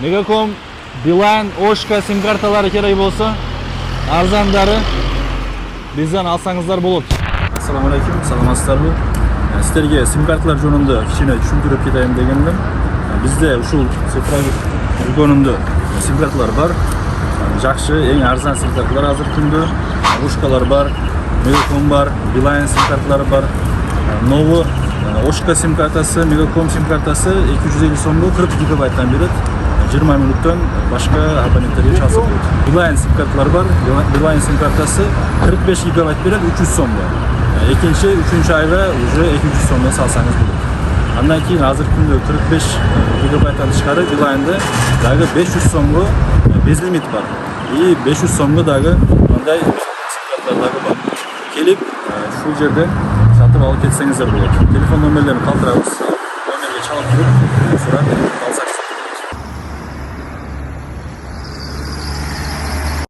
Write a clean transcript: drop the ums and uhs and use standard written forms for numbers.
Megacom, Beeline, Oshka sim kartalары kerak bo'lsa, arzandari bizdan alsаңыздар bo'ladi. Assalomu alaykum, salomatsizlarmi? Sizlarga sim kartalar жөнүндө кичине түшүндүрүп кетейин дегендим. Bizde ушул цифровик үлгөнүндө sim kartalar бар. Жакшы, эң арзан sim kartalar азыр күндө. Oshkalар бар, Megacom бар, Beeline sim kartalары бар. Novo Oshka sim kartасы, Megacom sim kartасы 250 сомго 40 гигабайттан берет. 20 минуттан башка абоненттерге чалса болот. Beeline sim kartalar бар. Beeline sim kartасы 45 гигабайт берет 300 сомго. Экинчи, үчүнчү айга уже 200 сомго салсаңыз болот. Андан кийин азыр күндө 45 гигабайттан тышкары Beeline'де дагы 500 сомго безлимит бар. И 500 сомго дагы мындай сим дагы бар. Келип, ушул жерден сатып алып кетсеңиздер болот. Телефон номерлерин калтырабыз. Номерге чалып туруп, сурап алсаңыз